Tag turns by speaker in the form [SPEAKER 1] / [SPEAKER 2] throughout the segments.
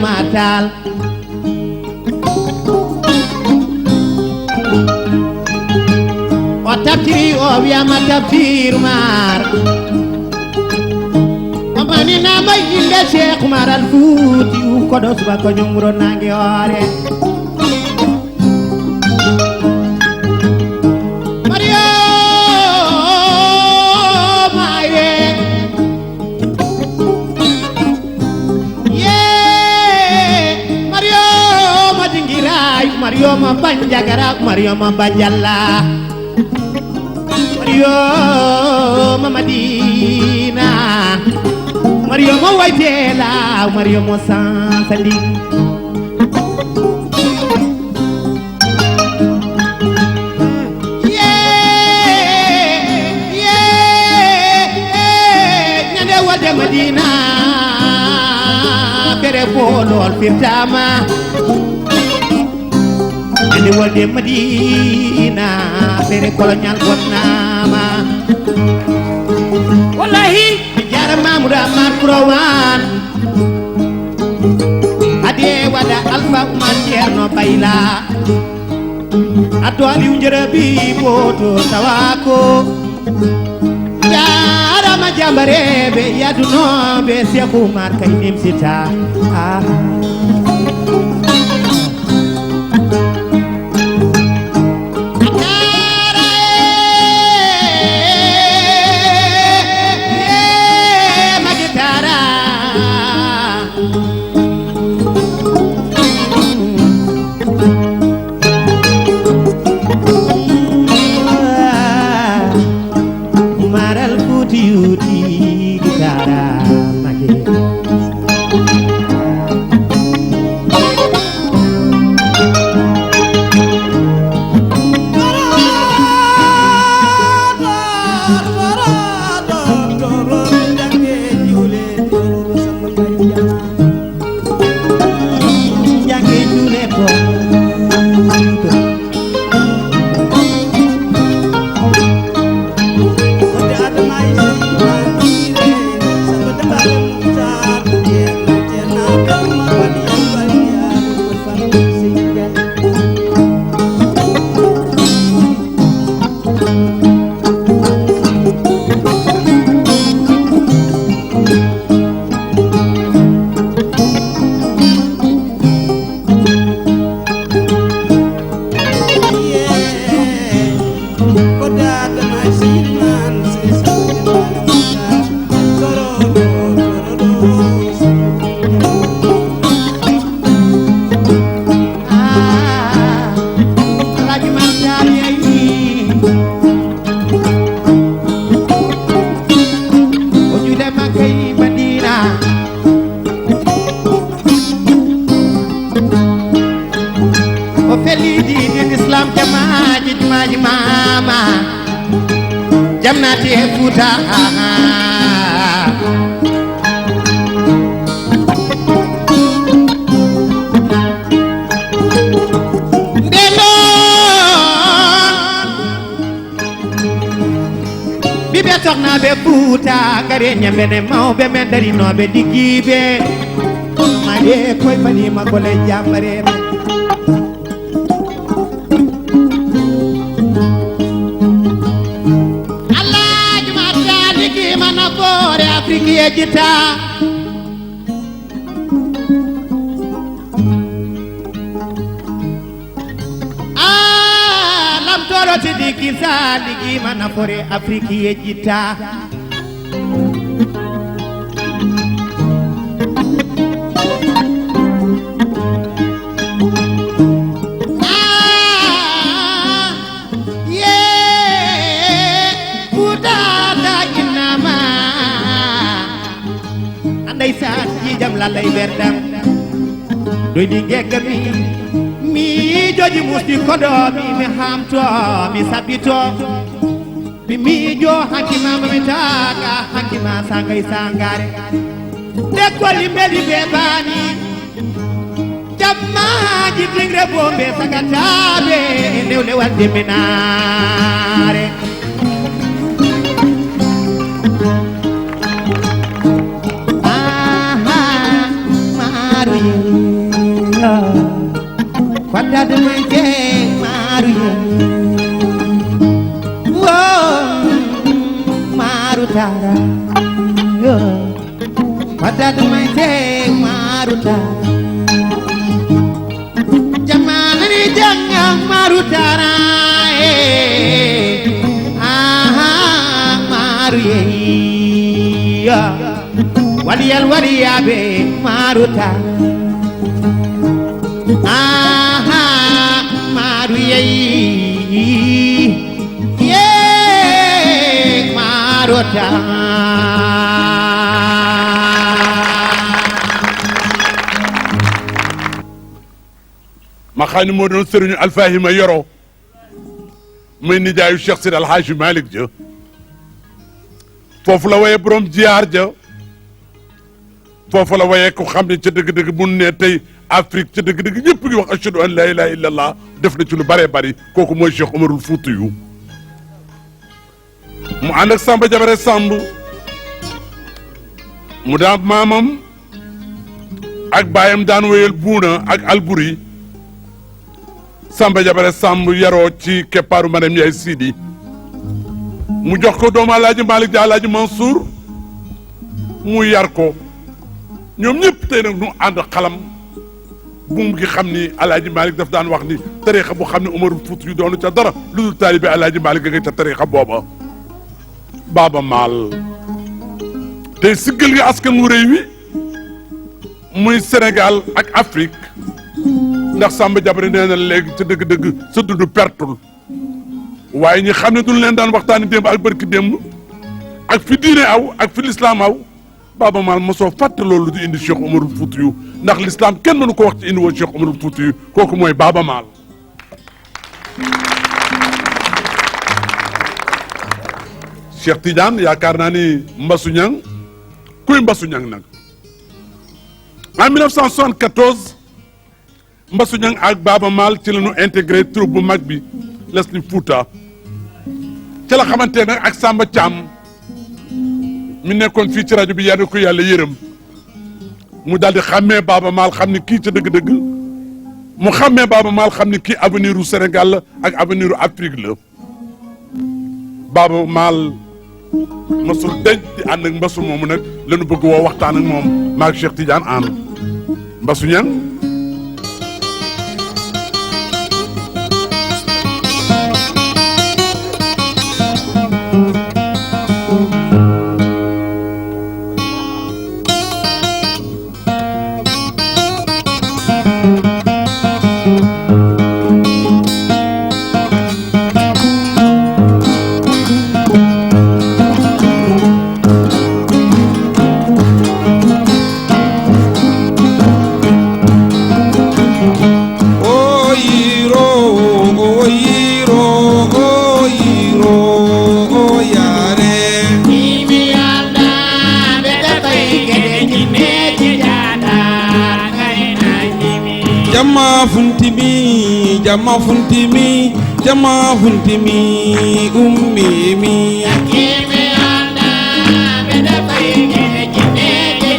[SPEAKER 1] jumatal o tabtiri o wiyama tabtir mar o maninama inde Cheikh Oumar Al Foutiyou koɗo subaka ñumro nangue hoore Marioma Banjagara Marioma Banjalla Marioma Madina Marioma Waytela Marioma Sansali Nyande wade Madina Bere bolol firtama Andi walde Madina bere kolonyal gonnama wallahi jara Mamoudou Amar Kurawan ade wada Alpha Oumar Ceerno Bayla addo Aliou Njarabi boto tawako jara ma jambarebe yaduno be Cheikh Oumar kay nimsita jamnati e Fouta bibe toknaɓe Fouta gare ñambene mawɓe men darinoɓe diggiɓe maɗe koye fanima gole jambareɓe Afrique yejita lam toro tidiki sa ligi mana fore Afrique yejita ndeysaan ji jam lalay berdam doydi geggami mi joji musdi kodo mi hamto mi sabito mi miijo hakkima mami taga hakkima sangay sangare dekkoli mbeli be bani jammaji tingre bombe sagataɓe lewle wadde minare patade may te maru wo maru tara yo patade may te maru tara jamana ni janga maru tara maru ya waliyal waliyabe maru tara maru ye maru tara
[SPEAKER 2] ma xam ne moo doon sëriñu Alfahima Yoro muy nijaayu Cheikh Sidi Alhaji Malick ja foofu la waye borom jiyaar ja foofu la waye ko xam ne ca dëgg-dëgg mun ne tey Afrique ca dëgg-dëgg ñëpp ngi wax ashhadu an la ilaha illallah def na ci lu bëree bëri kooku mooy Cheikh Omarul Fuutiyu mu ànd ak Samba Jabare Samb mu daan maamam ak baayam daan wéyal buuna ak Alburi Samba Jabare Samb yaroo ci keppaaru Madame Yaay Sidi mu jox ko doomu Alaaji Malick ja Alaaji Mansour mu yar ko ñoom ñëpp tey nag ñu ànd xalam buum gi xam ni Alaaji Malick daf daan wax ni tariixa bu xam ne Umarul Fuuti yu doonu ca dara lu dul taalibe Alaaji Malick nga ca tariixa booba Baaba Maal tey siggal nga askan wu réew wi muy Sénégal ak Afrique ndax Samba Jabare nee na léegi ca dëgg-dëgg sa dundu pertul waaye ñi xam ne duñ leen daan waxtaani démb ak barki démb ak fi diine aw ak fi lislaam aw Baaba Maal mosoo fàtte loolu di indi Cheikh Omarul Fuutiyu ndax lislaam kenn mënu ko wax ci indi woon Cheikh Omarul Fuutiyu kooku mooy Baaba Maal Cheikh Tidiane yaakaar naa ni Mbasu Ñang kuy Mbasu Ñang nag en 1974 Mbasu Ñang ak Baaba Maal ci la ñu intégré troupe bu mag bi Leslie Fouta ci la xamante nag ak Samba Thiam mi nekkoon fii ci rajo bi yàlla ko yàlla yërëm mu daal di xàmmee Baaba Maal xam ni kii ca dëgg-dëgg mu xàmmee Baaba Maal xam ni kii avenir u Sénégal la ak avenir u Afrique la Baaba Maal masul denc di ànd ak Mbasu moomu nag la ñu bëgg woo waxtaan ak moom maag Cheikh Tidiane ànd Mbasu Ñang jama funtimi ummi mi
[SPEAKER 3] akimi anda beda paige jine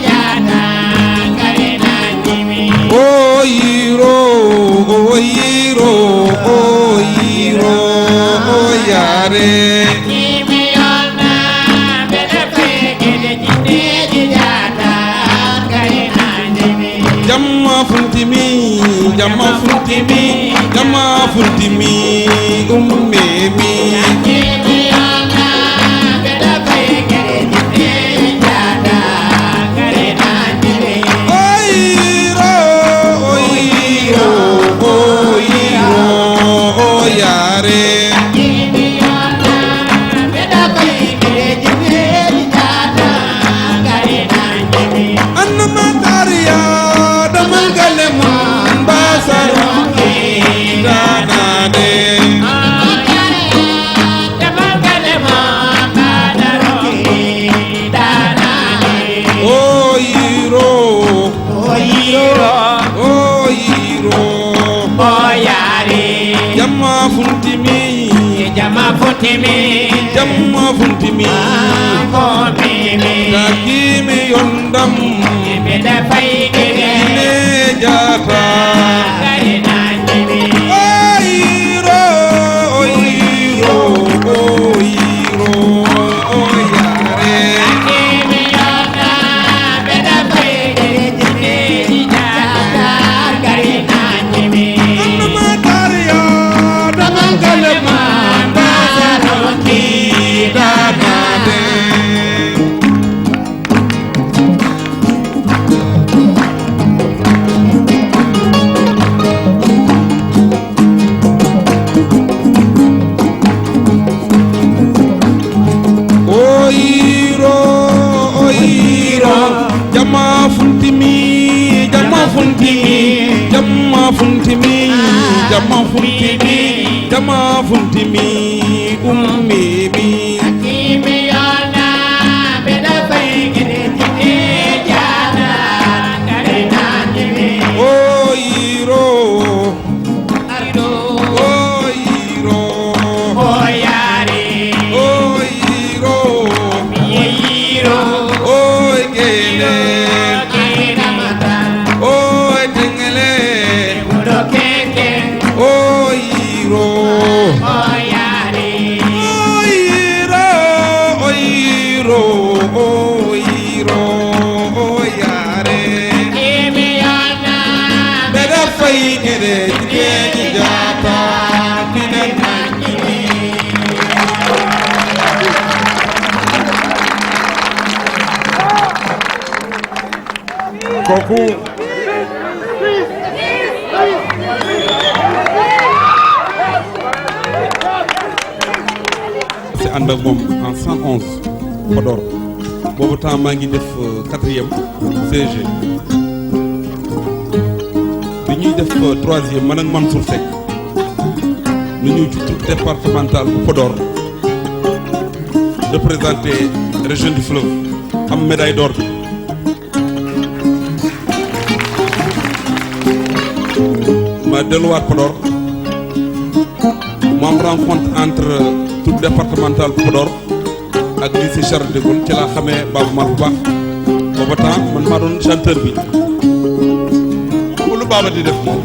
[SPEAKER 3] jada karena jimi
[SPEAKER 2] o yiro o yare
[SPEAKER 3] akimi anda beda paige jine jada karena jimi
[SPEAKER 2] jama funtimi ummi mi
[SPEAKER 3] akimi anda beda paige jine jada karena jimi
[SPEAKER 2] o yare jamma funtimi takimi yondam
[SPEAKER 3] beda paige
[SPEAKER 2] ne jata
[SPEAKER 3] karena jimi
[SPEAKER 4] funtimi jama funtimi jama funtimi ummimi
[SPEAKER 3] Kimi yona beda pegede jine jana kare nanjime
[SPEAKER 4] o yiro
[SPEAKER 3] ardo
[SPEAKER 4] o yiro
[SPEAKER 3] oyare
[SPEAKER 4] o yiro
[SPEAKER 3] yiro
[SPEAKER 4] o gele
[SPEAKER 3] kira mata
[SPEAKER 4] o tengele
[SPEAKER 3] udo keke
[SPEAKER 4] o yiro
[SPEAKER 3] oyare
[SPEAKER 4] yare
[SPEAKER 3] kimi yona
[SPEAKER 4] beda fay gede jigéen jaata bida nanjimi
[SPEAKER 2] kooku
[SPEAKER 4] si ànd ak moom en 111 Podor boobu temps maa ngi def 4e CG bi ñuy def 3e man ak Mansour Seck ñu ñëw ci troupe départementale bu Podor représenté région du fleuve am médaille d'or bi ma delluwaat Podor mu am rencontre entre troupe départementale bu Podor ak lycée Charles de Gaulle ci laa xamee Baaba Mal bu baax booba temps man maa doon chanteur bi
[SPEAKER 2] lu baaba di def moom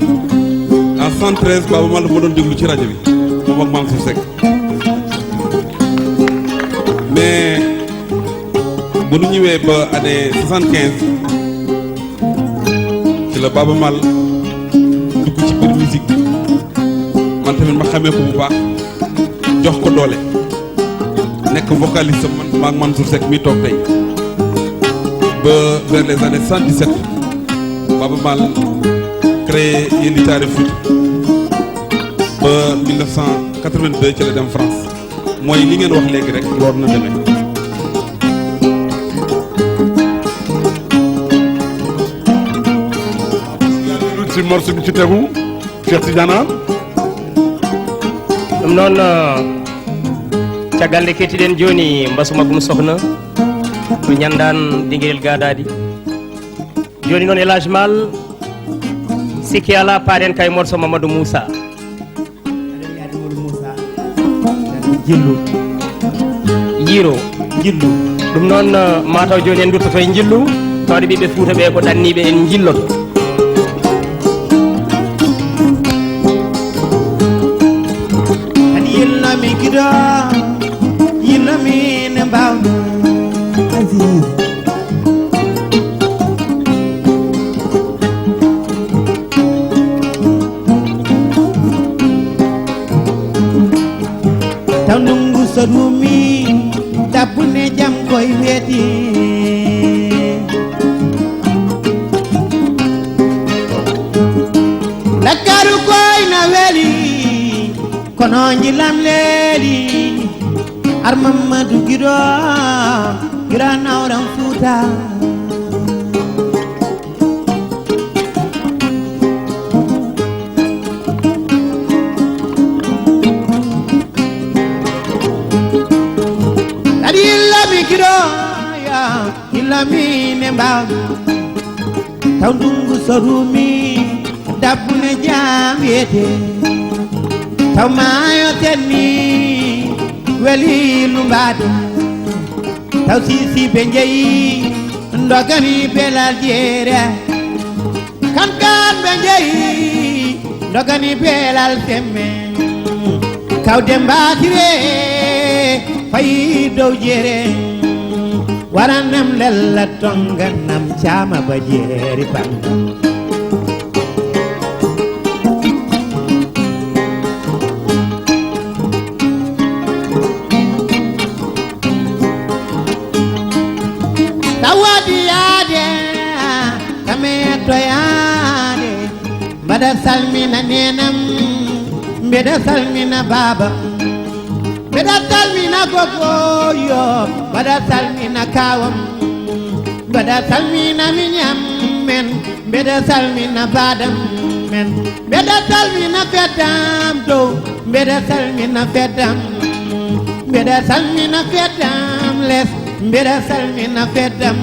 [SPEAKER 4] en 113 Baaba Mal ma doon déglu ci rajo bi moom ak Mansour Seck mais bu nu ñëwee ba année 75 ci la Baaba Mal dugg ci biir musique bi man tamit ma xamee ko bu baax jox ko doole nekk vocaliste man maak Mansour Seck mi toog tey ba vers les années 117 Baaba Mal créé Yelitaare Foot ba 1982 ci la dem France mooy li ngeen wax léegi rek loolu na demee.
[SPEAKER 2] lu ci morceau bi ci tegu Cheikh Tidiane
[SPEAKER 5] ɗum noon caggal nde kettiɗen joni mbasuma gum sohna to ñandan dinguel gadadi joni noon Elage Mal sikki ala paaɗen kay morceau Mamadou Moussa
[SPEAKER 1] jillu
[SPEAKER 5] yiro
[SPEAKER 1] jillu
[SPEAKER 5] ɗum noon mataw joni en duttoto e jillu tawde ɓiɓɓe Fouta ɓe ko ɗanniɓe en jilloto
[SPEAKER 1] kadi yillami kiɗo yillami ne mbawɗo Aziz taw ndungu so rumi dabbune jam koye weeti Dakaru koy na weli kono njilam leeli ar Mamadou Guido gira nawram Fouta kadi yillami Guido ya yillami ne mbawɗo taw ndungu so rumi dabbune jam yete taw maayo tenni weli lumbade taw sisi ɓe jeeyi dogani belal jeere kankan ɓe jeeyi dogani belal temme kaw dembatire fayi dow jeere waranam lella tonganam cama ba jeeri banda toyaade mbaɗa salmina nenam mbeɗa salmina baba mbeɗa salmina gogoyo mbaɗa salmina kawam mbaɗa salmina miñam men mbeɗa salmina badam men mbeɗa salmina feddam dow mbeɗa salmina feddam mbeɗa salmina feddam les mbeɗa salmina feddam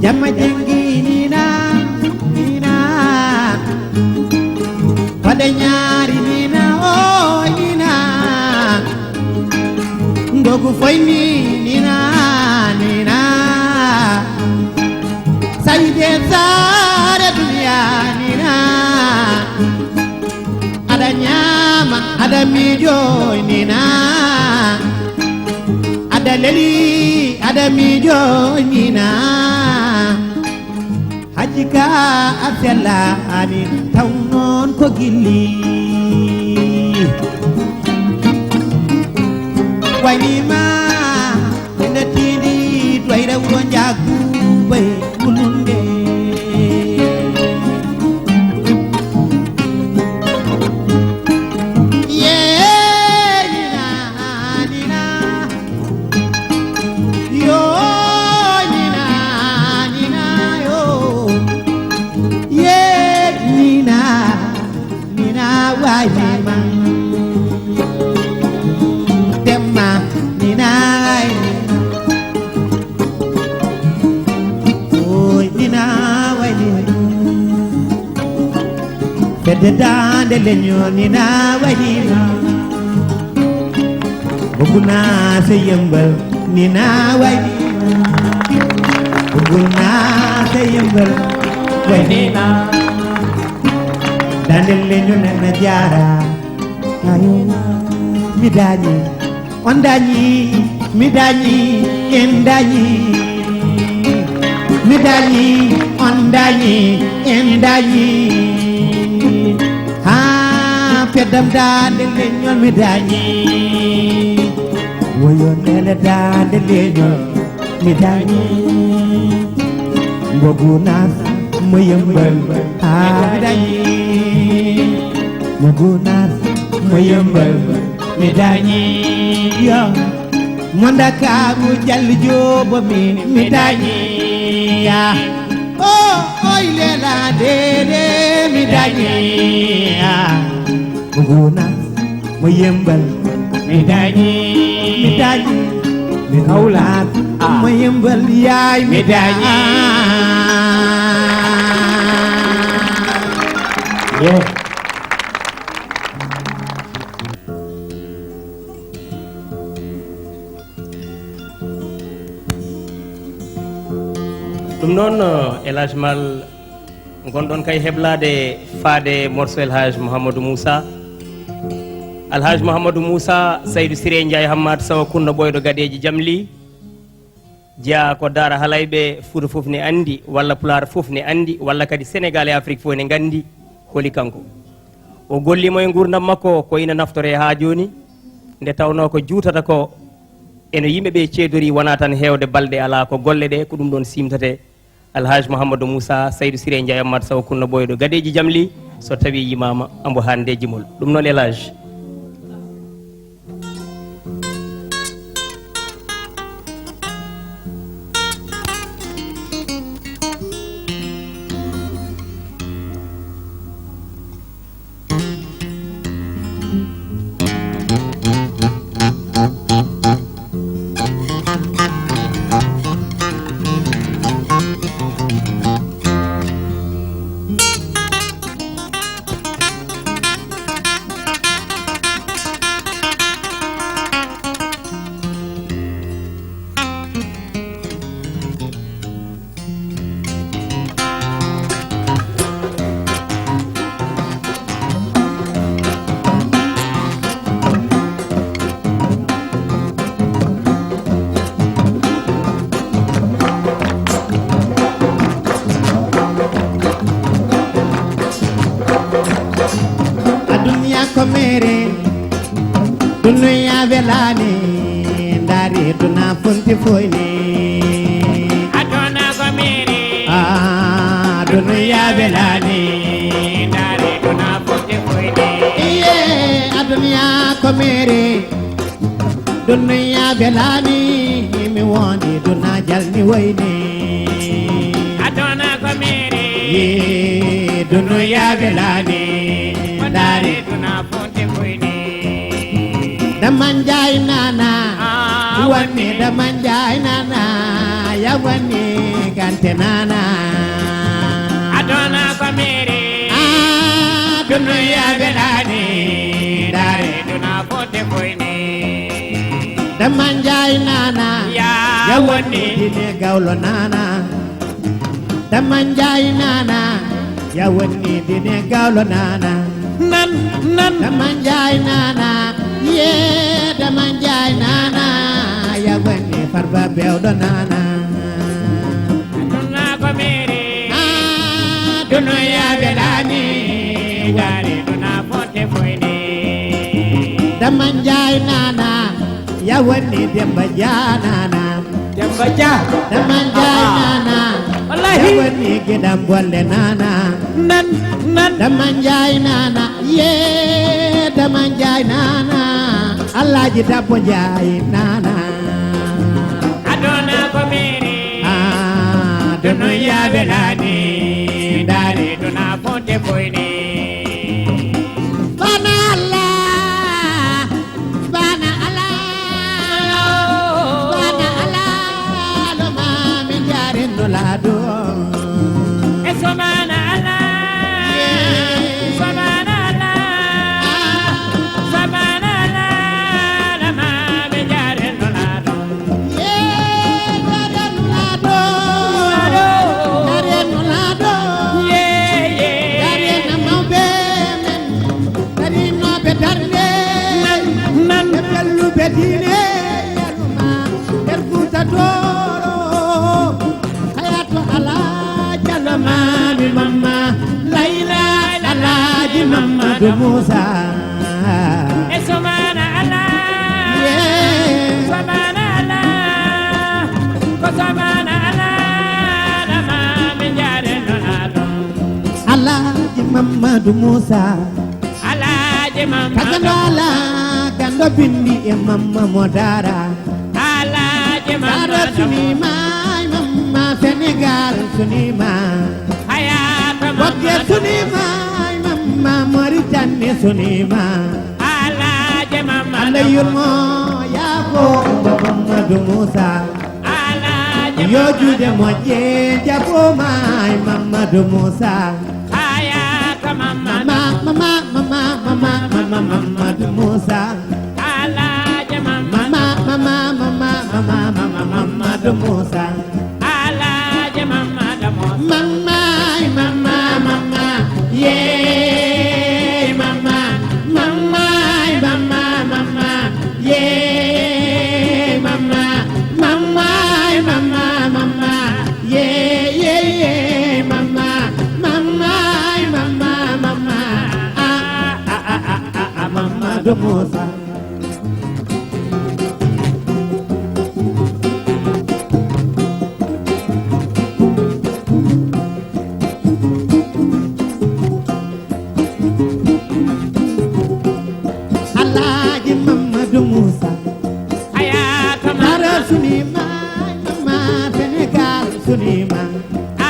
[SPEAKER 1] jamma jengi nina wada ñaari nina o nina ndogu foyni nina sayide sare duniya nina ada ñama ada mijo nina ada leli ada mijo nina hajika afellani taw non ko gilli waynima ina tindi toyra wuro jagu bay bulunde Demma nina oy nina wayni fedde dande leño nina wayni buguna se yembal nina wayni buguna se yembal wayni dande leño na jara ayo mi dañi on dañi mi dañi en dañi mi dañi on dañi en dañi ha feddam dande leñol mi dañi woyo nele dande leñol mi dañi mbogu nas mo yembal ha mi dañi mbogu nas mo yembal mi dañi yo monda kamu jall jobo mi dañi ya oh oy lela dede mi dañi ya buguna mo yembal mi dañi mi hawlat mo yembal yaay mi dañi yeah.
[SPEAKER 5] ɗum noon El Hadj Mal gonɗon kay heblade faade morceau El Hadj Mouhamadou Moussa Alhaji Mouhamadou Moussa Saydou Siré Ndiaye Hammad Sawa Kunna ɓoyɗo gaɗeji Jamli jeeya ko dara halayɓe Fouta fof ne andi walla Pulaar fof ne andi walla kadi Sénégal e Afrique fof ne gandi holi kanko o gollimo e gurdam makko ko ina naftore ha joni nde tawno ko juutata ko eno yimɓeɓe ceedori wona tan hewde balɗe ala ko golle ɗe ko ɗum ɗon simtate Alhaji Mouhamadou Moussa Saydou Siré Ndiaye Hammad Sawa Kunna ɓoyɗo gaɗeji Jamli so tawi yimama ambo hande jimol ɗum noon Elage
[SPEAKER 1] mere dunuya velani ndari duna funti foyni
[SPEAKER 3] adona ko mere
[SPEAKER 1] dunuya velani
[SPEAKER 3] ndari duna funti foyni
[SPEAKER 1] iye adunya ko mere dunuya velani mi wondi duna jalni wayni
[SPEAKER 3] adona ko mere
[SPEAKER 1] ye dunuya velani
[SPEAKER 3] ndari duna funti foyni
[SPEAKER 1] damanjay nana wanni damanjay nana ya wanni gante nana
[SPEAKER 3] adona ko mere
[SPEAKER 1] dunuya velani
[SPEAKER 3] ndari duna funti foyni
[SPEAKER 1] damanjay nana ya wanni dine gawlo nana damanjay nana ya wanni dine gawlo nana
[SPEAKER 3] nan
[SPEAKER 1] damanjay nana ye damanjay nana ya wanni farba bewdo nana
[SPEAKER 3] adona ko mere
[SPEAKER 1] dunuya velani
[SPEAKER 3] ndari duna funti foyni
[SPEAKER 1] damanjay nana ya wanni demba janana
[SPEAKER 3] demba ja
[SPEAKER 1] damanjay nana
[SPEAKER 3] wallahi
[SPEAKER 1] ya wanni gidam golle nana
[SPEAKER 3] nan
[SPEAKER 1] damanjay nana ye damanjay nana Alhaji Dabbo Njaay nana
[SPEAKER 3] adona ko mere
[SPEAKER 1] dunuya velani
[SPEAKER 3] ndari duna funti foyni
[SPEAKER 1] bana Allah bana Allah bana Allah lo mami jaare no lado
[SPEAKER 3] e somana ala somana ala somana ala lama be jare no lado
[SPEAKER 1] ye jaare no lado jaare no lado
[SPEAKER 3] ye
[SPEAKER 1] jaare na mawbe men dari no be darde
[SPEAKER 3] nan
[SPEAKER 1] be bellu be dine yaluma erguta doro hayato ala jalama mi mamma layla Alhaji Mamadou Moussa
[SPEAKER 3] e somana ala somana ala ko somana ala lama be jare no lado
[SPEAKER 1] Alhaji Mamadou Moussa
[SPEAKER 3] alaje mama
[SPEAKER 1] kagandala gando bindi e mamma modara
[SPEAKER 3] alaje
[SPEAKER 1] dara
[SPEAKER 3] mama
[SPEAKER 1] sunima mamma Sénégal sunima
[SPEAKER 3] hayata
[SPEAKER 1] Bokke
[SPEAKER 3] mama
[SPEAKER 1] sunima mamma Mauritanie sunima
[SPEAKER 3] alaje mama
[SPEAKER 1] anda yurmo yako Mamadou Moussa
[SPEAKER 3] alaje
[SPEAKER 1] yo jude moƴƴe jaboma Mamadou Moussa
[SPEAKER 3] hayata mama
[SPEAKER 1] Mamadou Moussa
[SPEAKER 3] alaje mama
[SPEAKER 1] Mamadou Moussa
[SPEAKER 3] alaje mama damo
[SPEAKER 1] mama yeah mama yeah mama yeah mama Mamadou Moussa Alhaji Mamadou Moussa
[SPEAKER 3] hayata
[SPEAKER 1] dara
[SPEAKER 3] mama
[SPEAKER 1] sunima mama Sénégal sunima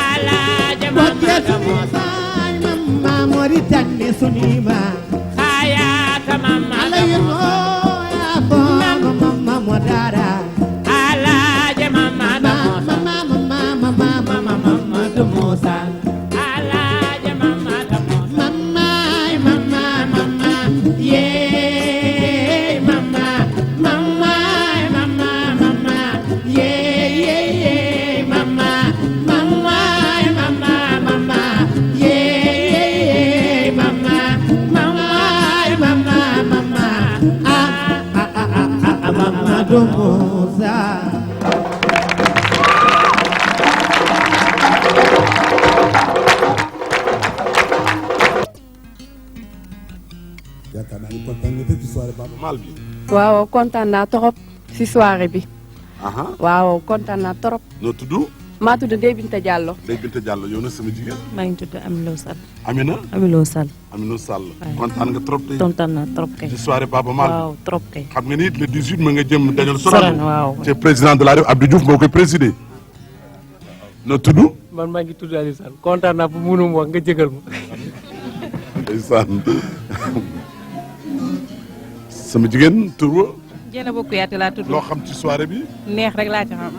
[SPEAKER 3] alaje
[SPEAKER 1] Bokke
[SPEAKER 3] mama damo
[SPEAKER 1] sunima mama Mauritanie sunima
[SPEAKER 3] hayata mama
[SPEAKER 1] ala yirmo ya bo mama modara
[SPEAKER 3] alaje mama damo
[SPEAKER 1] Mamadou Moussa
[SPEAKER 3] alaje mama damo
[SPEAKER 1] mama yeah mama yeah mama yeah mama Mamadou Moussa
[SPEAKER 6] yaakaar naa tey ci soirée Baaba
[SPEAKER 2] Maal bi.
[SPEAKER 7] waaw kontaan naa trop si soirée bi.
[SPEAKER 2] aha
[SPEAKER 7] waaw kontaan naa trop.
[SPEAKER 2] noo tudd.
[SPEAKER 7] maa tudd Ndeye Binta Diallo.
[SPEAKER 2] Ndeye Binta Diallo yow na sama jigéen.
[SPEAKER 8] maa ngi tudd Amilo Sall.
[SPEAKER 2] Amina.
[SPEAKER 8] Amilo Sall.
[SPEAKER 2] Amina Sall. kontaan nga trop tey.
[SPEAKER 8] kontaan naa trop kay.
[SPEAKER 2] ci soirée Baaba Maal.
[SPEAKER 8] waaw trop kay.
[SPEAKER 2] xam nga ni le 18 ma nga jëm Daniel
[SPEAKER 8] Sorano waaw.
[SPEAKER 2] c'est président de la République Abdou Diouf moo koy présider. noo tudd.
[SPEAKER 9] man maa ngi tudd Aliou Sall kontaan naa bu mënum wax nga jégal ma.
[SPEAKER 2] ndeysaan sama jigéen tur wa.
[SPEAKER 10] Jéena Bokk Yaate laa tudd.
[SPEAKER 2] loo xam ci soirée bi.
[SPEAKER 10] neex rek laa ci xam.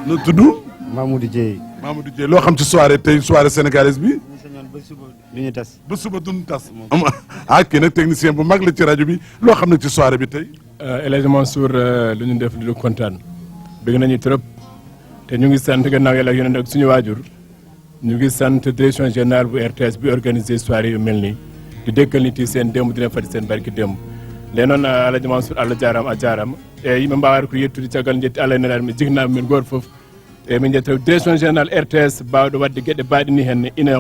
[SPEAKER 2] noo tudd.
[SPEAKER 6] Mamadou Dieye.
[SPEAKER 2] Mamadou Dieye loo xam ci soirée tey soirée sénégalaise bi.
[SPEAKER 6] ba suba du ñu tas.
[SPEAKER 2] ba suba duñu tas. ah kii nag technicien bu mag la ci rajo bi loo xam ne ci soirée bi tey.
[SPEAKER 11] El Hadj Mansour lu ñu def lu kontaan bëgg nañu trop te ñu ngi sant gannaaw yàlla ak yonent ak suñu waajur ñu ngi sant direction générale bu RTS bi organisé soirée yu mel nii di dëkkal nit yi seen démb dina fati seen barki démb lee noon El Hadj Mansour Allah jaarama a jaarama eyyi yimɓe mbawata ko yettude caggal jetti Allah e nelaɗo mi jignaɓe min goto foof eyyi min jetta direction générale RTS bawɗo wadde gueɗe baɗe ni henne ina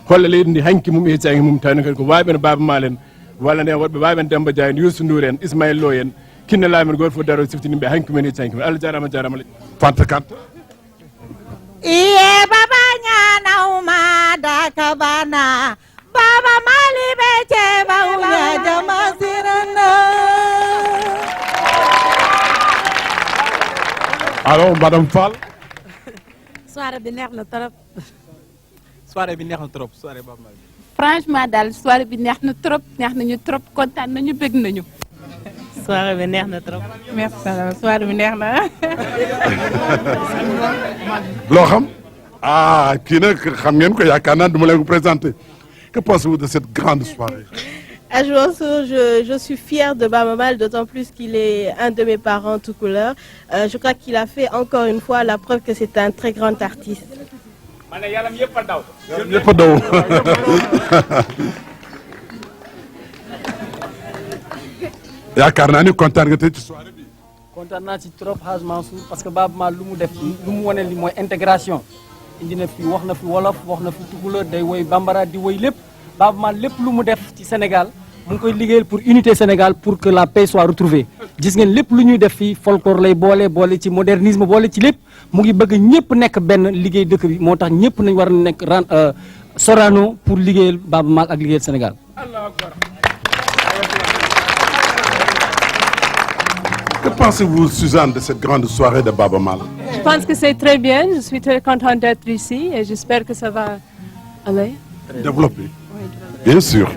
[SPEAKER 11] holla leydi ndi hanki mum e heccaaki mum tawni kadi ko waaɓe Baaba Maal en walla nden woɗɓe waaɓe en Demba Dia en Youssou Ndour en Ismaïla Lo en kinne laamen goto fof daro siftiniɓe hanki mumen e heccaaki mumen Allah jaarama jarama
[SPEAKER 2] Fanta Kante
[SPEAKER 12] iye baba ñanawma daka bana Baaba Maal ɓe ceeba uya jama sirana
[SPEAKER 2] alors madame Fall.
[SPEAKER 10] soirée bi neex na trop.
[SPEAKER 9] soirée bi neex na trop soirée Baaba Maal.
[SPEAKER 10] franchement daal soirée bi neex na trop neex nañu trop kontaan nañu bëgg nañu.
[SPEAKER 8] soirée bi neex na trop.
[SPEAKER 10] merci soirée bi neex na.
[SPEAKER 2] loo xam. ah kii nag xam ngeen ko yaakaar naa du ma leen ko présenté que pensez-vous de cette grande soirée.
[SPEAKER 13] Je suis fière de Baaba Maal, d'autant plus qu'il est un de mes parents tout couleur. Je crois qu'il a fait encore une fois la preuve que c'est un très grand artiste.
[SPEAKER 2] yaram yëpp a daw. yaakaar naa ni kontaan nga tey ci soirée bi.
[SPEAKER 9] kontaan naa ci trop Hadj Mansour parce que Baaba Maal lu mu def lu mu wane li mooy intégration indi na fi wax na fi wolof wax na fi tukulóor day woy bambara di woy lépp Baaba Maal lépp lu mu def ci Sénégal mu ngi koy liggéeyal pour unité Sénégal pour que la paix soit retrouvée gis ngeen lépp lu ñuy def fii folklore lay boole ci modernisme boole ci lépp mu ngi bëgg ñëpp nekk benn liggéey dëkk bi moo tax ñëpp nañ war a nekk Sorano pour liggéeyal Baaba Maal ak liggéeyal Sénégal.
[SPEAKER 2] Que pensez-vous, Suzanne, de cette grande soirée de Baaba Maal?
[SPEAKER 7] Je pense que c'est très bien. Je suis très contente d'être ici et j'espère que ça va aller.
[SPEAKER 2] Développer. Bien sûr.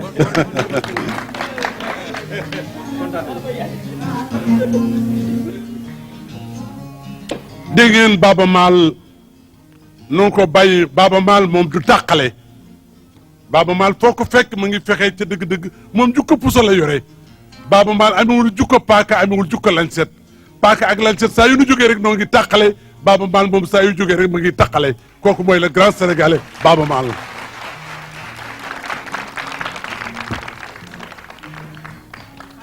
[SPEAKER 2] dégg ngeen Baaba Maal noo ko bàyyi Baaba Maal moom du tàqale Baaba Maal foo ko fekk mu ngi fexe ca dëgg-dëgg moom jukko puso la yore Baaba Maal amewul jukko paaka amewul jukko lancet paaka ak lancet saa yu nu jógee rek noo ngi tàqale Baaba Maal moom saa yu jógee rek mu ngi tàqale kooku mooy le grand sénégalais Baaba Maal.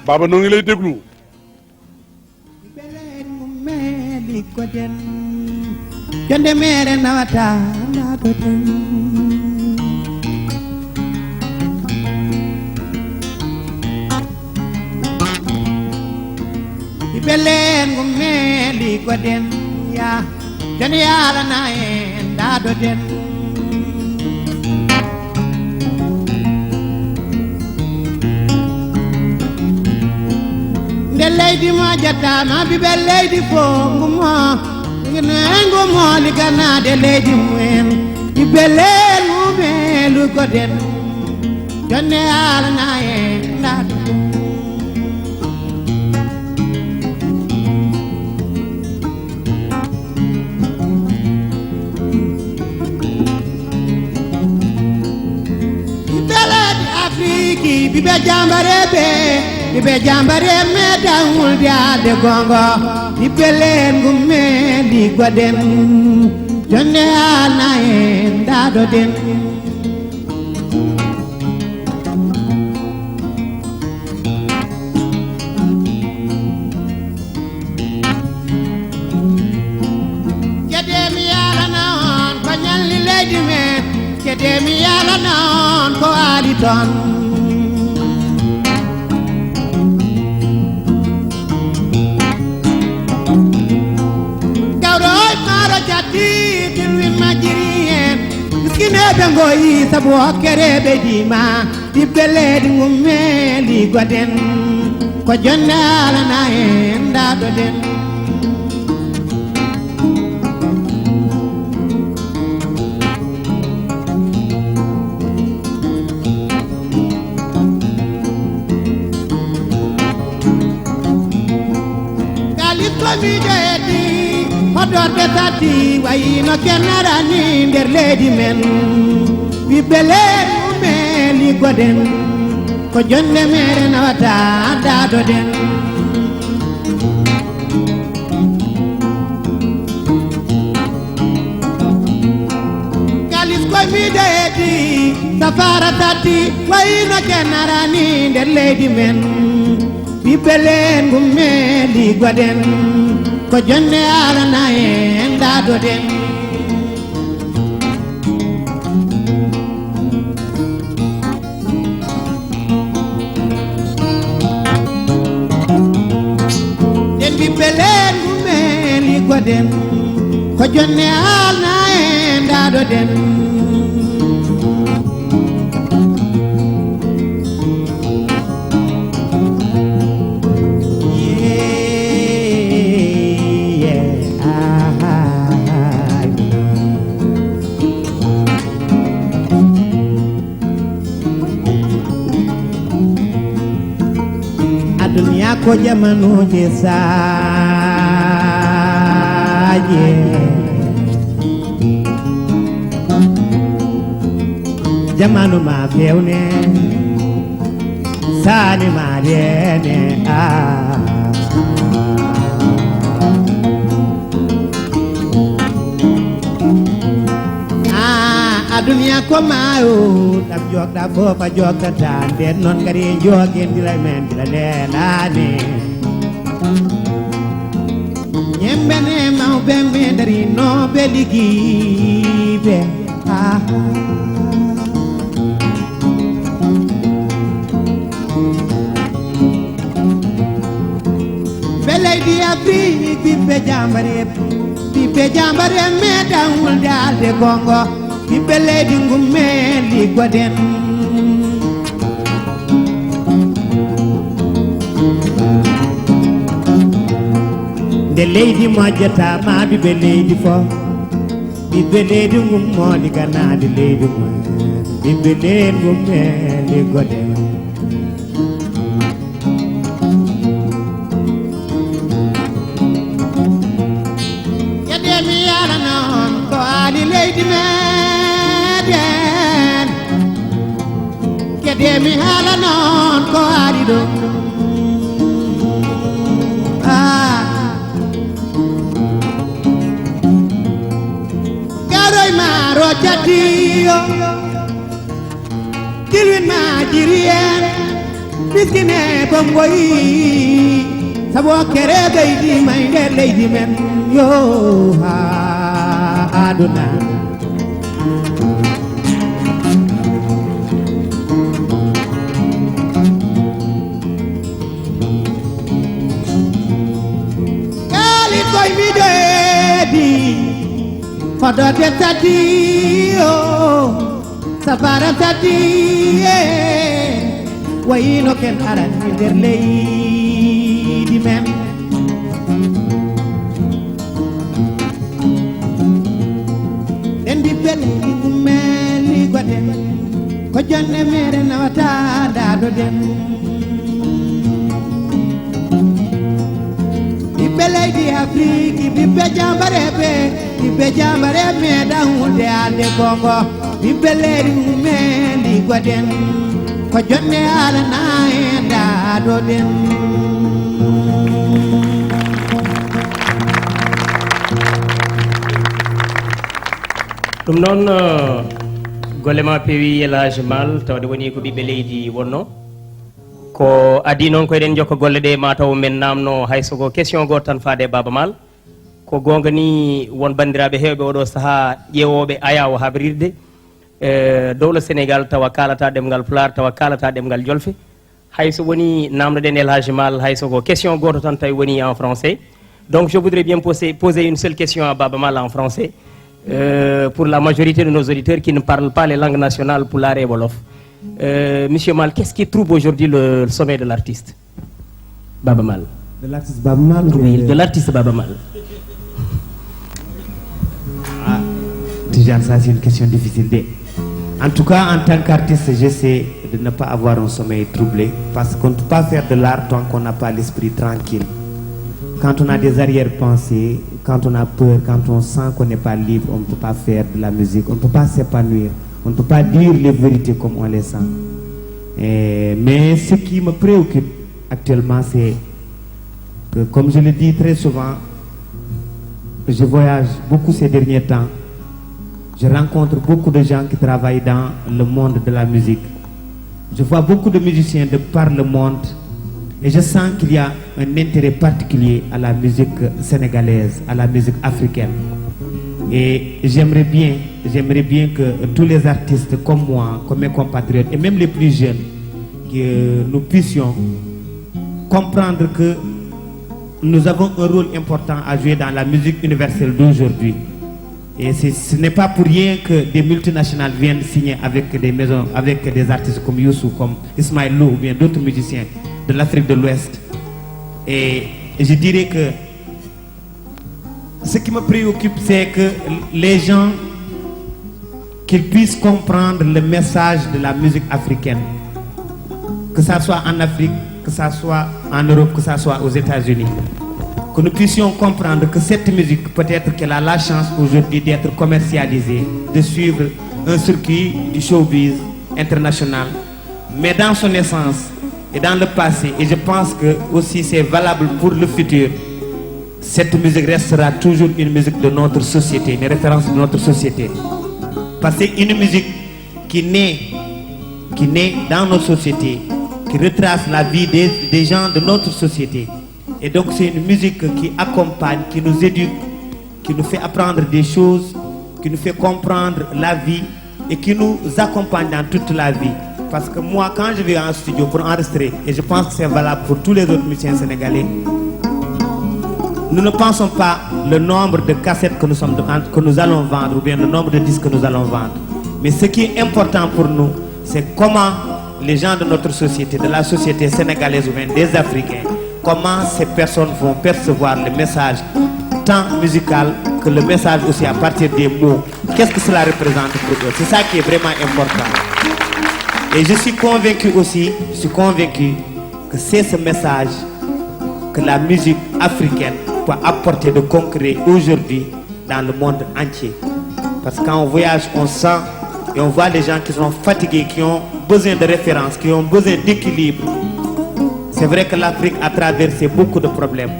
[SPEAKER 2] Baaba noo ngi lay déglu.
[SPEAKER 1] jonde mere nawata nato ten ibelen gum meli goden ya jonde yala na en dado den nde leydi mo jattama biɓe leydi fo ngumo ngengo moli ganade leydi mumen ibelen mumelu goden jonne alana en dado ibeledi afriki biɓe jambareɓe biɓe jambare medawul diade gongo ibelen gummeli goden jonde alna en dado den kedemi yalana on ko ñalli leydi men kedemi yalana on ko ali ton ɓe ngoyi sabu hokkere ɓeydima ɓiɓɓe leydi ngummeli goden ko jonde alana en daɗoɗen komi joyeti hoɗorde tati wayino kennarani nder leydi men ɓiɓɓe leydi mumeli goden ko jonde mere nawata dadoɗen kalis komi joyeti safara tati wayino kennarani nder leydi men ɓiɓɓe leydi mumeli goden ko jonde alana en dadoɗen den ɓiɓɓe leydi mumeli goden ko jonde alana en dadoɗen dunia ko jamanuje saaje jamanu ma fewne sani ma rene dunia ko mayo dam jogda fofa jogda tan den non gari jogen dila men dila lelane nyembene mawbe me dari no be ligibe beledi afrique bibe jambare me dawul dalde gongo ɓiɓɓe leydi ngummeli goden nde leydi mojjatama ɓiɓɓe leydi fo ɓiɓɓe leydi ngummoli ganade leydi mum ɓiɓɓe leydi ngummeli goden yeɗemi yala noon ko ali leydi men kedemi hala non ko ari do garoy maro jatiyo dilwin ma jirien biskine bongoyi sabo kere gaydi may nder leydi men yo aduna koy videedi hoɗorde tati o safara tati wayino ken arani nder leydi men en ɓiɓɓe leydi ngummeli goɗen ko jonde mere nawata dadoɗen ɓiɓɓe leydi afrique ɓiɓɓe jambare meeɗa hunde alde gongo ɓiɓɓe leydi mumeli goɗen ko jonde alana en daɗoɗen
[SPEAKER 5] ɗum noon golle ma peewi élage mal tawde woni ko ɓiɓɓe leydi wonno ko adi noon ko eɗen jokka golle ɗe mataw men namno haysogo question goto tan faade Baba Maal ko gonga ni won bandiraɓe hewɓe oɗo saaha ƴeewoɓe ayawo habrirde dowlo Sénégal tawa kalata ɗemgal Pulaar tawa kalata ɗemgal Jolfe hayso woni namdoɗen élage mal haysogo question goto tan tawi woni en français donc je voudrais bien poser une seule question à Baba Maal en français pour la majorité de nos auditeurs qui ne parlent pas les langues nationales Pulaar et Wolof. Monsieur Mal, qu'est-ce qui trouble aujourd'hui le sommet de l'artiste Baba Mal?
[SPEAKER 1] De l'artiste Baba Mal?
[SPEAKER 5] Oui, de l'artiste Baba Mal.
[SPEAKER 1] Ah, déjà, ça c'est une question difficile. En tout cas, en tant qu'artiste, j'essaie de ne pas avoir un sommeil troublé, parce qu'on ne peut pas faire de l'art tant qu'on n'a pas l'esprit tranquille. Quand on a des arrière-pensées, quand on a peur, quand on sent qu'on n'est pas libre, on ne peut pas faire de la musique, on ne peut pas s'épanouir, on ne peut pas dire les vérités comme on les sent. Mais ce qui me préoccupe actuellement, c'est que, comme je le dis très souvent, je voyage beaucoup ces derniers temps. Je rencontre beaucoup de gens qui travaillent dans le monde de la musique. Je vois beaucoup de musiciens de par le monde et je sens qu'il y a un intérêt particulier à la musique sénégalaise, à la musique africaine. Et j'aimerais bien que tous les artistes comme moi, comme mes compatriotes et même les plus jeunes, que nous puissions comprendre que nous avons un rôle important à jouer dans la musique universelle d'aujourd'hui. Et ce n'est pas pour rien que des multinationales viennent signer avec des maisons, avec des artistes comme Youssou, comme Ismaël Lô ou bien d'autres musiciens de l'Afrique de l'Ouest. Et je dirais que ce qui me préoccupe, c'est que les gens, qu'ils puissent comprendre le message de la musique africaine, que ça soit en Afrique, que ça soit en Europe, que ça soit aux États-Unis. Que nous puissions comprendre que cette musique, peut-être qu'elle a la chance aujourd'hui d'être commercialisée, de suivre un circuit du showbiz international, mais dans son essence et dans le passé, et je pense que aussi c'est valable pour le futur, cette musique restera toujours une musique de notre société, une référence de notre société. Parce que c'est une musique qui naît dans notre société, qui retrace la vie des gens de notre société. Et donc c'est une musique qui accompagne, qui nous éduque, qui nous fait apprendre des choses, qui nous fait comprendre la vie et qui nous accompagne dans toute la vie. Parce que moi, quand je vais en studio pour enregistrer, et je pense que c'est valable pour tous les autres musiciens sénégalais, nous ne pensons pas le nombre de cassettes que nous allons vendre ou bien le nombre de disques que nous allons vendre. Mais ce qui est important pour nous, c'est comment les gens de notre société, de la société sénégalaise ou bien des Africains, comment ces personnes vont percevoir le message tant musical que le message aussi à partir des mots. Qu'est-ce que cela représente pour eux? C'est ça qui est vraiment important. Et je suis convaincu aussi, que c'est ce message que la musique africaine peut apporter de concret aujourd'hui dans le monde entier. Parce que quand on voyage, on sent et on voit les gens qui sont fatigués, qui ont besoin de références, qui ont besoin d'équilibre. C'est vrai que l'Afrique a traversé beaucoup de problèmes,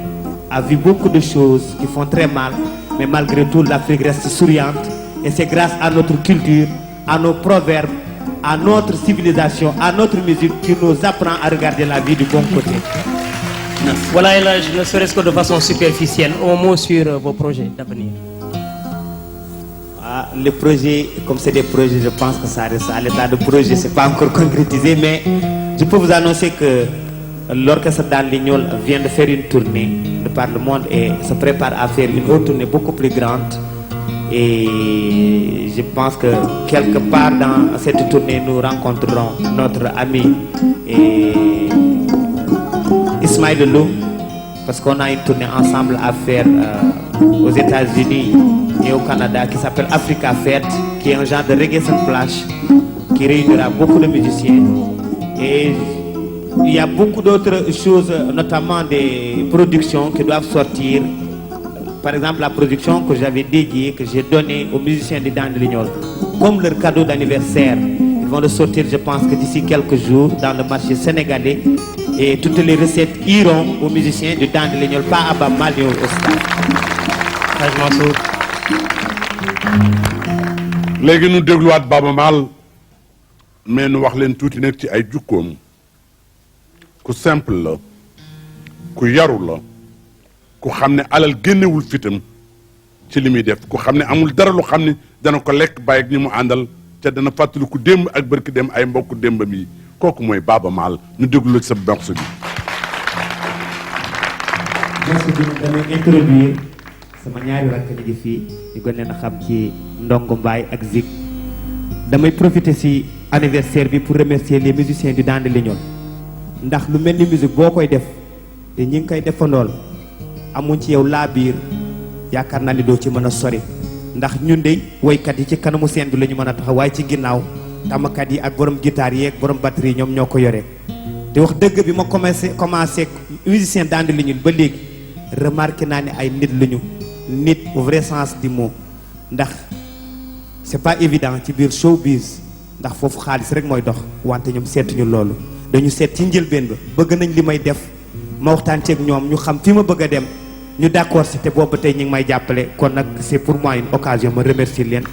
[SPEAKER 1] a vu beaucoup de choses qui font très mal, mais malgré tout l'Afrique reste souriante. Et c'est grâce à notre culture, à nos proverbes, à notre civilisation, à notre musique qui nous apprend à regarder la vie du bon côté.
[SPEAKER 5] Voilà, et là, je ne serait-ce que de façon superficielle, un mot sur vos projets d'avenir.
[SPEAKER 1] Les projets, comme c'est des projets, je pense que ça reste à l'état de projet, c'est pas encore concrétisé, mais je peux vous annoncer que l'orchestre Dan Lignol vient de faire une tournée de par le monde et se prépare à faire une autre tournée beaucoup plus grande. Et je pense que quelque part dans cette tournée, nous rencontrerons notre ami Ismaël Lô, parce qu'on a une tournée ensemble à faire aux États-Unis et au Canada qui s'appelle Africa Fête, qui est un genre de reggae sans flash qui réunira beaucoup de musiciens. Et il y a beaucoup d'autres choses, notamment des productions qui doivent sortir. Par exemple, la production que j'avais dédiée, que j'ai donnée aux musiciens de Dan Lignol, comme leur cadeau d'anniversaire. Ils vont le sortir, je pense que d'ici quelques jours, dans le marché sénégalais. Et toutes les recettes iront aux musiciens de Dan Lignol, pas à Baba Mal au stade.
[SPEAKER 2] léegi nu dégluwaat Baba Mal mais nu wax leen tuuti nekk ci ay jukkoom ku simple la ku yaru la ku xam ne alal génnewul fitam ci li muy def ku xam ne amul dara lu xam ne dana ko lekk bàyyi ak ñi mu àndal te dana fàttaliku démb ak bërki dem ay mbokk démbam yi kooku mooy Baba Mal ñu déglu la ci sa morceau bi.
[SPEAKER 1] Merci de me introduire. sama ñaari rakk ñu ngi fii ñu gën leen a xam ci Ndongo Mbaye ak Zik damay profiter ci anniversaire bi pour remercier les musiciens du Dande Lignol ndax lu mel ni musique boo koy def te ñi ngi koy defandool amuñ ci yow laa biir yaakaar naa ni doo ci mën a sori ndax ñun de woykat yi ci kanamu scène bi la ñu mën a taxaw waaye ci ginnaaw tamakat yi ak borom guitare yi ak borom batterie ñoom ñoo ko yore te wax dëgg bi ma commencé musicien Dande Lignol ba léegi remarqué naa ne ay nit lañu nit au vrai sens du mot ndax c'est pas évident ci biir showbiz ndax foofu xaalis rek mooy dox wante ñoom seetuñu loolu dañu seet ci njëlbeen ba bëgg nañ li may def ma waxtaan ceeg ñoom ñu xam fi ma bëgg a dem ñu d'accord si te boobu tey ñu ngi may jàppale kon nag c'est pour moi une occasion ma remercier leen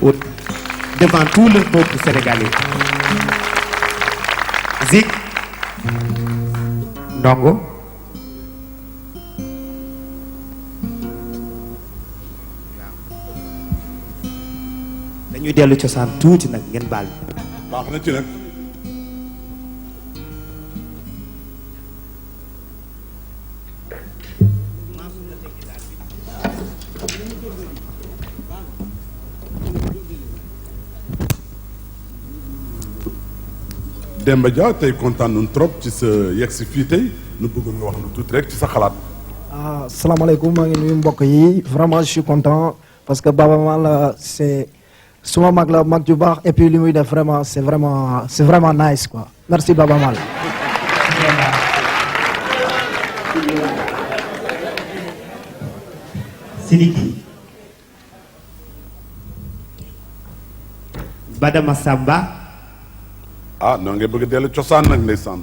[SPEAKER 1] devant tout le peuple sénégalais. Zik Ndongo dañuy dellu cosaan tuuti nag ngeen baal
[SPEAKER 2] baax na ci nag Demba Dia tey kontaan nañu trop ci sa yegsi fii tey nu bëgg nga wax lu tuuti rek ci sa xalaat.
[SPEAKER 14] asalaamaaleykum maa ngi nuyu mbokk yi vraiment je suis content parce que Baba Maal c'est suma mag la mag ju baax et puis li muy def vraiment c'est vraiment nice quoi merci Baba Maal.
[SPEAKER 1] Sidiki Badama Samba
[SPEAKER 2] noo ngi bëgg dellu cosaan nag ndeysaan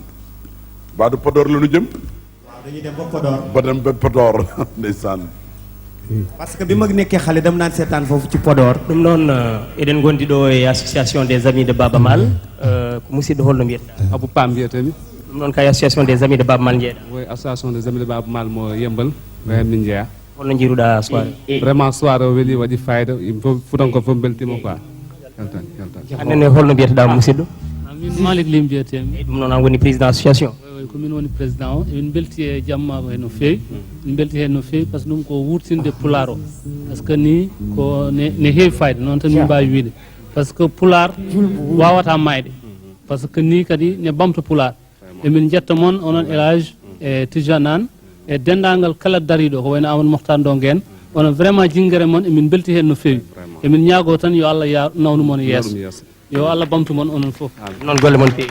[SPEAKER 2] Badou Podor la ñu jëm.
[SPEAKER 1] waaw dañuy dem ba Podor.
[SPEAKER 2] ba dem ba Podor ndeysaan.
[SPEAKER 1] parce que bi ma nekkee xale dama naan seetaan foofu ci Podor.
[SPEAKER 5] ɗum noon eɗen gondi ɗo e association des amis de Baba Maal ko musidɗo holno mbiyeɗa
[SPEAKER 15] Abou Pam mbiyetemi
[SPEAKER 5] ɗum noon kay association des amis de Baba Maal jeeɗa
[SPEAKER 15] oui association des amis de Baba Maal mo yembal ko hen min jeeya
[SPEAKER 5] holno jiiruɗa soirée
[SPEAKER 15] vraiment soirée o weeli waɗi fayida futanko fof beltima quoi keltani
[SPEAKER 5] annene holno mbiyeteɗa musidɗo
[SPEAKER 16] min Malick Ly mbiyetemi
[SPEAKER 5] ɗum noon an woni président association
[SPEAKER 16] ko min woni président o emin belti e jammako hen no fewi min belti hen no fewi par ce que ɗum ko wurtinde pular o par ce que ni ko ne heewi fayida noon tan min mbawi wiide par ce que pular wawata mayde par ce que ni kadi ne ɓamta pular emin jetta moon onon élage e Tijanan e dendagal kala dariɗo ko wayno Amadou Mokhtar Ndongue en onon vraiment jinguere moon emin belti hen no fewi emin ñaago tan yo Allah ya nawnu moon yeeso yo Allah bamtu moon onon fof
[SPEAKER 5] noon golle moon fewi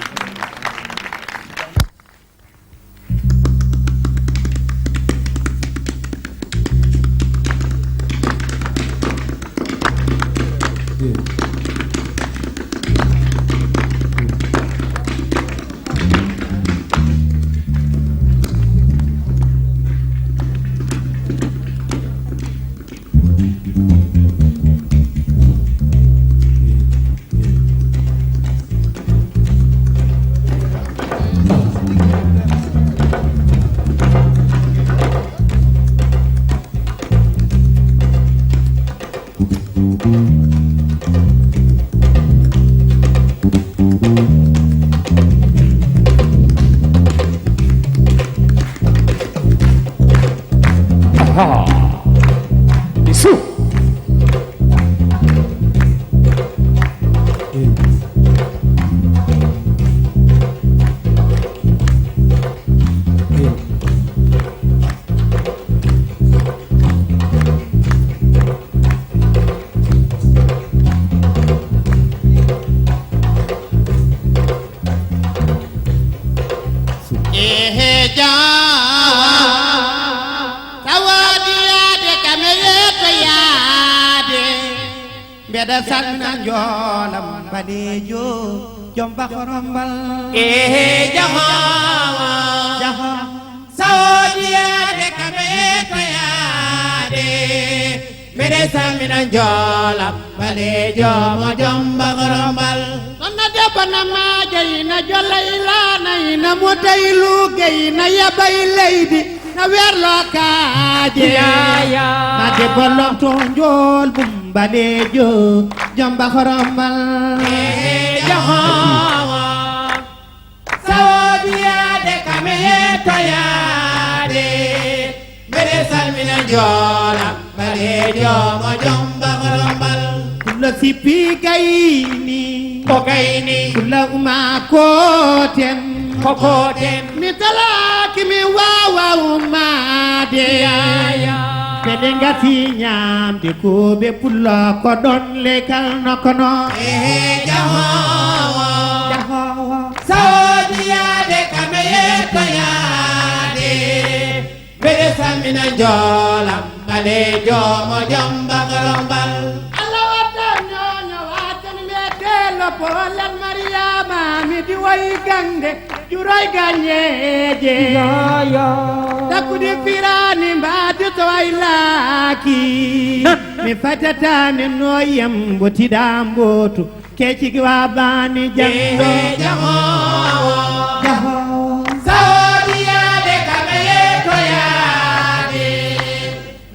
[SPEAKER 1] Beda salmina njoolam badejo jomba korombal jaho
[SPEAKER 12] Saodiade kame toyade Beda salmina njoolam badejo mo jomba korombal
[SPEAKER 1] Nonna debba na maajayi na jollay laanayi na motaylu gay na yabay leydi na werlo kaaje na debba lomto njool bum badejo jomba korombal
[SPEAKER 12] jahawa Saodiade kame toyade Beda salmina njoolam
[SPEAKER 1] balejo mo jomba rombal kula sipi kayni ko kayni kula uma koten kokoten mi talaki mi wawa uma de ya pedengati nyamde ko be pulla ko don lekal nokono jahawa jahawa sadia de kameye toyade bere samina jolam balejo mo jomba rombal Allah wadanyo watan mete lo polan mariama mi di way gande juroy ganyeje ya takudi firani mbadu to ailaki mi fatata mi noyam boti dambotu keci wa bani jando jaho jaho sadia de kameye toyade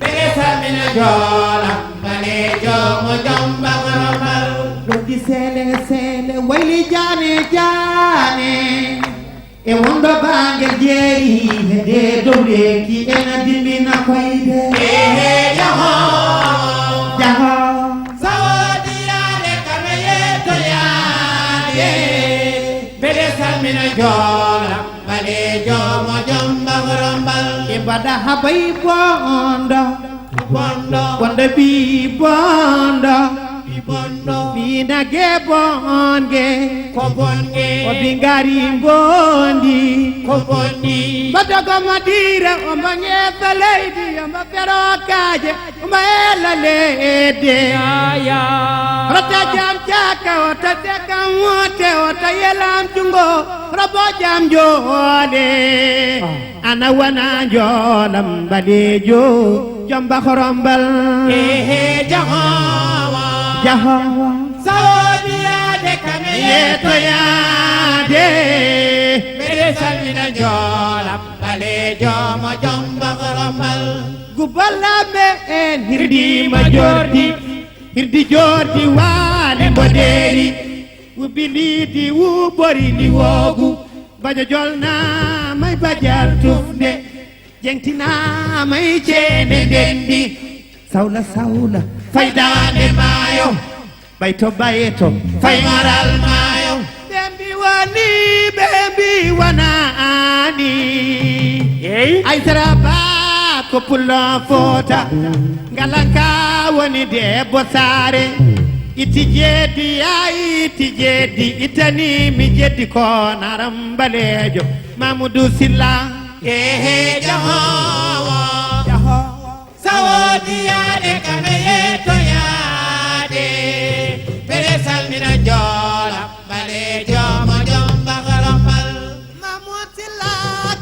[SPEAKER 1] besa mina jola balejo mo jomba rombal rodi sele sele wayli jane jane e wondo bange jeeri hede dowle ki ena dimbina koyde jaho jaho sawadiade kameye toyade bede samina jola balejo mo jomba rombal e bada habay bondo bondo bondo bi bondo bondo bina ge bonge ko bonge o bingari bondi ko bondi badaga madira o manye lady o ma pero kaje o ma ela lede aya rata jam jaka o ta jaka wote o ta yelam jungo rabo jam jode ana wana jolam balejo jamba khorombal jahawa jahawa sadia de kameye toyade mere samina jolam balejo mo jomba rombal guballa me en hirdi jordi wale boderi ubilidi ubori ni wogu bajo jolna may bajal tufne jengtina may cene dendi sawla sawla faydane mayo bayto bayto fay maral mayo bembi wana ani ay taraba ko pulla fota ngalanka woni de bosare iti jedi itani mi jeddi ko naram balejo Mamadou Silla jahawa sawadiade kameye toyade bere salmina jola balejo mo jomba rombal Mamadou Silla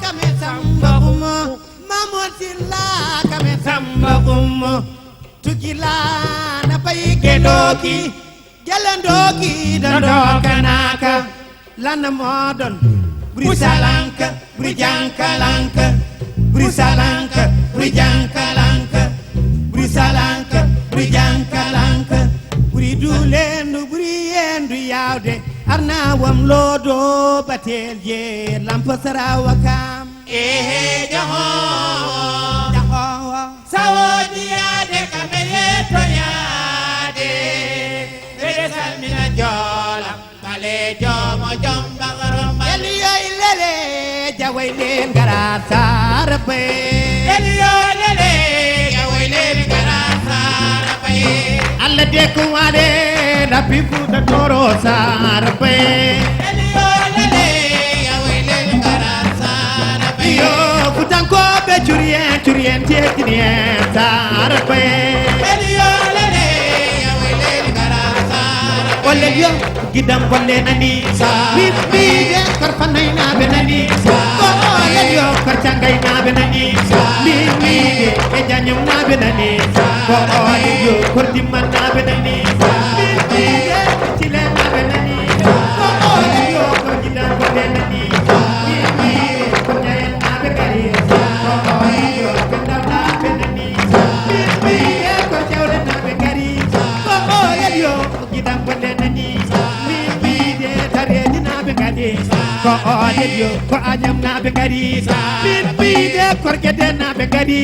[SPEAKER 1] kame samba gumo Mamadou Silla kame samba gumo tugila na payike doki jalandoki dandoka naka lana modon brisalanka brijankalanka brisalanka brijankalanka brisalanka brijankalanka bridulendu briyendu yawde arnawam lodo batel je lampasara wakam jahawa sawodiade kameye toyade bede salmina jola balejo mo jomba rombal eliyo ilele jawaylen gara sarpe eliyo lele jawaylen gara sarpe alla de ko wade la pipu da toro sarpe eliyo lele jawaylen gara sarpe yo kutanko be churien teknien sarpe eliyo lele jawaylen gara sarpe ole yo gidam bolle nani bibi de karfanay na benani ko ole yo karchangay na benani bibi de ejanyum na benani ko ole yo kordiman na benani bibi de chile na benani ko ole yo gidam bolle nani bibi de korjayen na benani ko ole yo gidam na benani bibi de korjawle na benani ko ole yo gidam bolle nani ko oɗen yo ko añam naɓe gari min mbiide korguede naɓe gari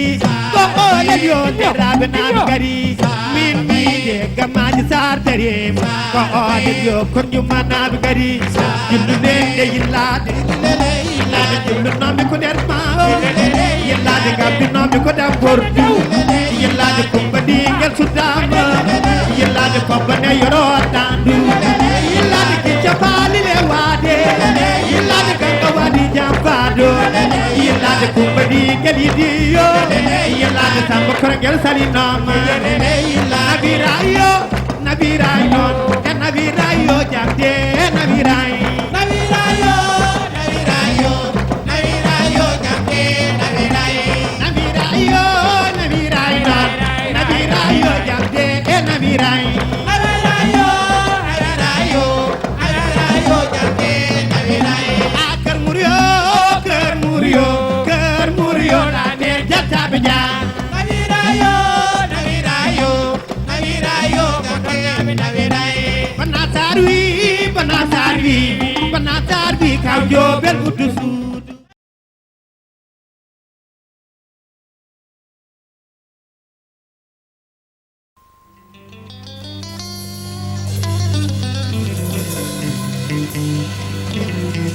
[SPEAKER 1] ko oɗen yo deraɓe naɓe gari min mbiide gammaji sar darim ko oɗen yo korjuma naɓe gari jillude e yillade yillade jillunoɓe ko nder ma yillade gabbinoɓe ko ɗam gordu yillade kumbadi ngel suddama yillade kombane yorotandu yillade kicca paalile waade yillade ganga waɗi jam faado yillade kumbadi ngel yidiyo yillade samba korogel salinoma nabirayo nabiray noon e nabirayo jamde nabiray nabirayo nabirayo nabirayo jamde nabiray nabirayo nabiray noon nabirayo jamde e nabiray nabirayo nabirayo nabirayo jamde nabiray a kër muryo kër muryo kër muryo la ne jattaɓe jam nabirayo nabirayo nabirayo kotonaɓe nabiray bana sarwi bana sarwi bana sarwi kaw jobel uddu suudu
[SPEAKER 17] Thank you.